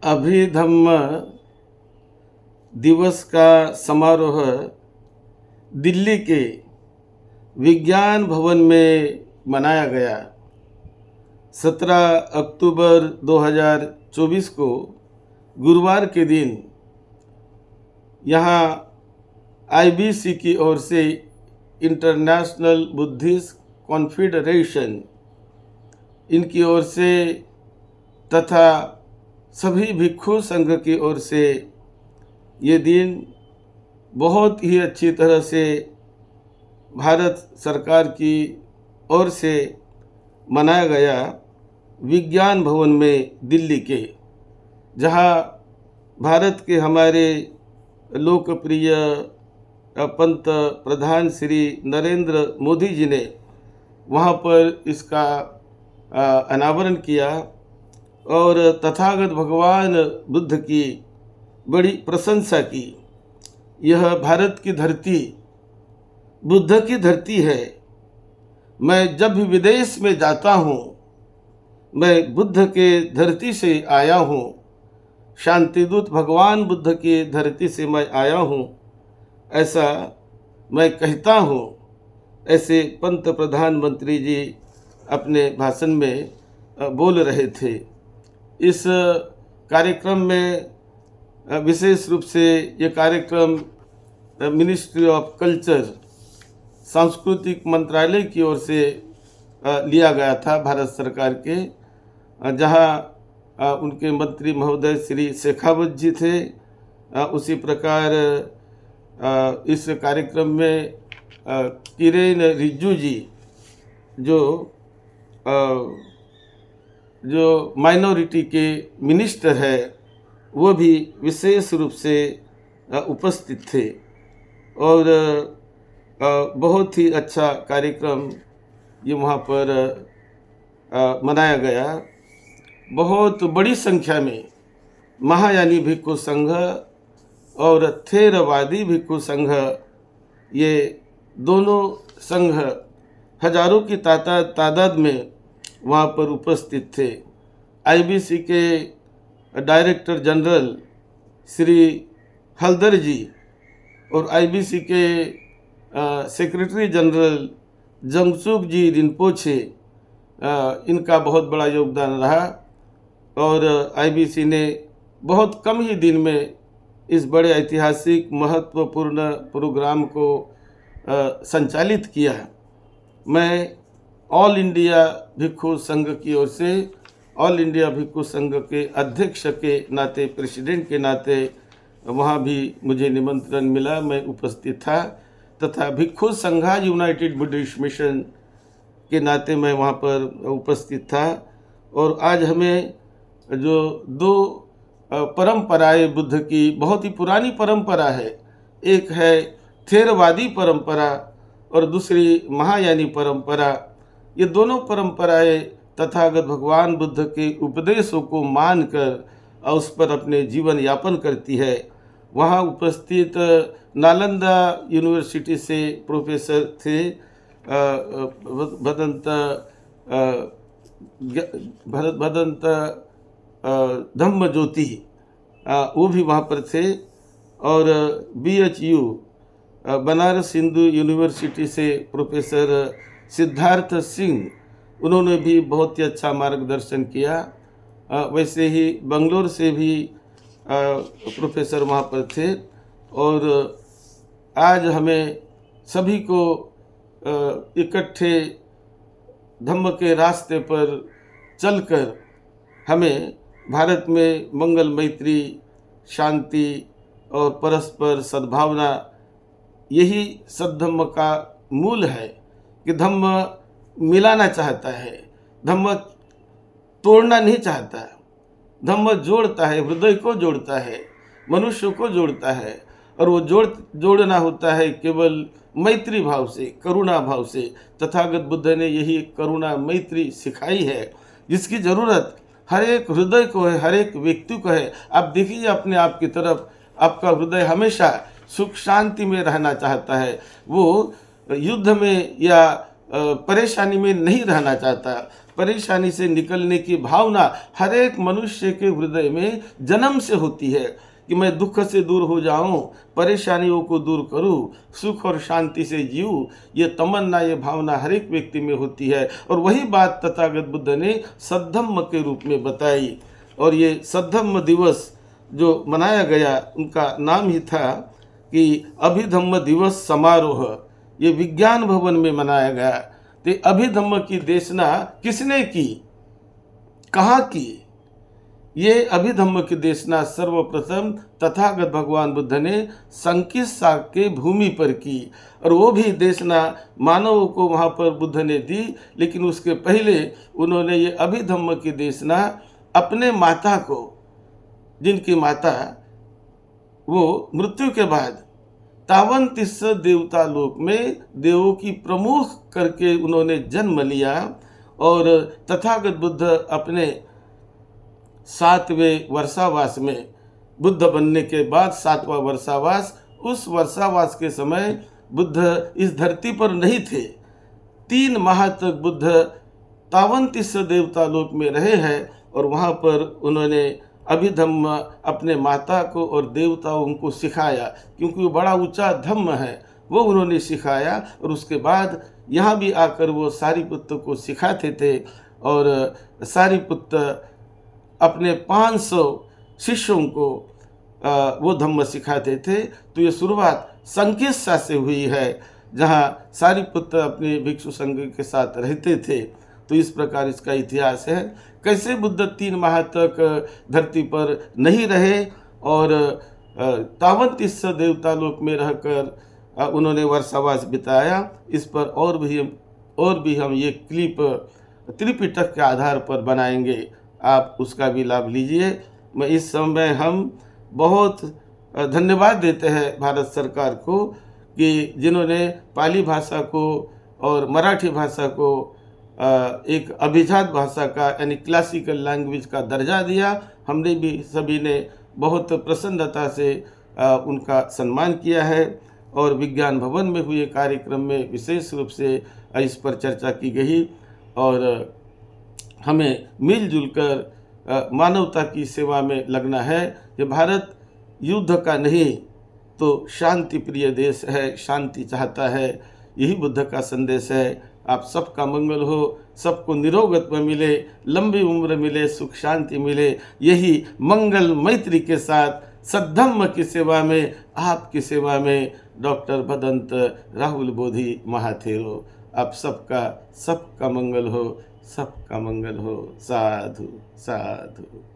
अभिधम्म दिवस का समारोह दिल्ली के विज्ञान भवन में मनाया गया। 17 अक्टूबर 2024 को गुरुवार के दिन यहाँ आईबीसी की ओर से इंटरनेशनल बुद्धिस्ट कॉन्फेडरेशन इनकी ओर से तथा सभी भिक्षु संघ की ओर से ये दिन बहुत ही अच्छी तरह से भारत सरकार की ओर से मनाया गया विज्ञान भवन में दिल्ली के, जहां भारत के हमारे लोकप्रिय पंत प्रधान श्री नरेंद्र मोदी जी ने वहां पर इसका अनावरण किया और तथागत भगवान बुद्ध की बड़ी प्रशंसा की। यह भारत की धरती बुद्ध की धरती है। मैं जब भी विदेश में जाता हूँ, मैं बुद्ध के धरती से आया हूँ, शांतिदूत भगवान बुद्ध की धरती से मैं आया हूँ, ऐसा मैं कहता हूँ। ऐसे पंत प्रधानमंत्री जी अपने भाषण में बोल रहे थे। इस कार्यक्रम में विशेष रूप से ये कार्यक्रम मिनिस्ट्री ऑफ कल्चर सांस्कृतिक मंत्रालय की ओर से लिया गया था भारत सरकार के, जहां उनके मंत्री महोदय श्री शेखावत जी थे। उसी प्रकार इस कार्यक्रम में किरेन रिजिजू जी जो माइनॉरिटी के मिनिस्टर है, वो भी विशेष रूप से उपस्थित थे और बहुत ही अच्छा कार्यक्रम ये वहाँ पर मनाया गया। बहुत बड़ी संख्या में महायानी भिक्षु संघ और थेरवादी भिक्षु संघ, ये दोनों संघ हजारों की तादाद में वहाँ पर उपस्थित थे। आईबीसी के डायरेक्टर जनरल श्री हल्दर जी और आईबीसी के सेक्रेटरी जनरल जंगसुक जी रिनपोछे, इनका बहुत बड़ा योगदान रहा और आईबीसी ने बहुत कम ही दिन में इस बड़े ऐतिहासिक महत्वपूर्ण प्रोग्राम को संचालित किया। मैं ऑल इंडिया भिक्षु संघ की ओर से, ऑल इंडिया भिक्षु संघ के अध्यक्ष के नाते, प्रेसिडेंट के नाते वहाँ भी मुझे निमंत्रण मिला, मैं उपस्थित था, तथा भिक्षु संघा यूनाइटेड बुद्धिस्ट मिशन के नाते मैं वहाँ पर उपस्थित था। और आज हमें जो दो परंपराएं बुद्ध की, बहुत ही पुरानी परंपरा है, एक है थेरवादी परंपरा और दूसरी महायानी परंपरा, ये दोनों परंपराएं तथागत भगवान बुद्ध के उपदेशों को मानकर और उस पर अपने जीवन यापन करती है। वहाँ उपस्थित नालंदा यूनिवर्सिटी से प्रोफेसर थे भदंत धम्म ज्योति, वो भी वहाँ पर थे। और BHU बनारस हिंदू यूनिवर्सिटी से प्रोफेसर सिद्धार्थ सिंह, उन्होंने भी बहुत ही अच्छा मार्गदर्शन किया। वैसे ही बंगलोर से भी प्रोफेसर वहाँ पर थे। और आज हमें सभी को इकट्ठे धम्म के रास्ते पर चलकर हमें भारत में मंगल, मैत्री, शांति और परस्पर सद्भावना, यही सद्धम्म का मूल है कि धम्म मिलाना चाहता है, धम्म तोड़ना नहीं चाहता। धम्म जोड़ता है, हृदय को जोड़ता है, मनुष्य को जोड़ता है, और वो जोड़ना होता है केवल मैत्री भाव से, करुणा भाव से। तथागत बुद्ध ने यही करुणा मैत्री सिखाई है, जिसकी ज़रूरत हर एक हृदय को है, हर एक व्यक्ति को है। आप देखिए अपने आप की तरफ, आपका हृदय हमेशा सुख शांति में रहना चाहता है, वो युद्ध में या परेशानी में नहीं रहना चाहता। परेशानी से निकलने की भावना हर एक मनुष्य के हृदय में जन्म से होती है कि मैं दुख से दूर हो जाऊं, परेशानियों को दूर करूं, सुख और शांति से जीऊं। ये तमन्ना, ये भावना हर एक व्यक्ति में होती है और वही बात तथागत बुद्ध ने सद्धम्म के रूप में बताई। और ये सद्धम्म दिवस जो मनाया गया, उनका नाम ही था कि अभिधम्म दिवस समारोह। ये विज्ञान भवन में मनाया गया। तो अभिधम्म की देशना किसने की, कहाँ की? ये अभिधम्म की देशना सर्वप्रथम तथागत भगवान बुद्ध ने संकिस्सा के भूमि पर की, और वो भी देशना मानवों को वहाँ पर बुद्ध ने दी। लेकिन उसके पहले उन्होंने ये अभिधम्म की देशना अपने माता को, जिनकी माता वो मृत्यु के बाद तावंतिस्स देवता लोक में देवों की प्रमुख करके उन्होंने जन्म लिया। और तथागत बुद्ध अपने 7वें वर्षावास में, बुद्ध बनने के बाद 7वां वर्षावास, उस वर्षावास के समय बुद्ध इस धरती पर नहीं थे। 3 माह तक बुद्ध तावंतिस्स देवता लोक में रहे हैं और वहाँ पर उन्होंने अभिधम्म अपने माता को और देवताओं को सिखाया, क्योंकि वो बड़ा ऊंचा धम्म है, वो उन्होंने सिखाया। और उसके बाद यहाँ भी आकर वो सारिपुत्र को सिखाते थे और सारिपुत्र अपने 500 शिष्यों को वो धम्म सिखाते थे। तो ये शुरुआत संकिस्सा से हुई है, जहाँ सारिपुत्र अपने भिक्षु संघ के साथ रहते थे। तो इस प्रकार इसका इतिहास है, कैसे बुद्ध 3 माह तक धरती पर नहीं रहे और तावंतिस्स देवता लोक में रहकर उन्होंने वर्षावास बिताया। इस पर और भी हम ये क्लिप त्रिपिटक के आधार पर बनाएंगे, आप उसका भी लाभ लीजिए। मैं इस समय हम बहुत धन्यवाद देते हैं भारत सरकार को कि जिन्होंने पाली भाषा को और मराठी भाषा को एक अभिजात भाषा का यानी क्लासिकल लैंग्वेज का दर्जा दिया। हमने भी सभी ने बहुत प्रसन्नता से उनका सम्मान किया है और विज्ञान भवन में हुए कार्यक्रम में विशेष रूप से इस पर चर्चा की गई। और हमें मिलजुल कर मानवता की सेवा में लगना है। ये भारत युद्ध का नहीं तो शांति प्रिय देश है, शांति चाहता है, यही बुद्ध का संदेश है। आप सबका मंगल हो, सबको निरोगत्व मिले, लंबी उम्र मिले, सुख शांति मिले। यही मंगल मैत्री के साथ सद्धम्म की सेवा में, आपकी सेवा में डॉक्टर भदंत राहुल बोधि महाथेरो। आप सबका मंगल हो, सबका मंगल हो। साधु साधु।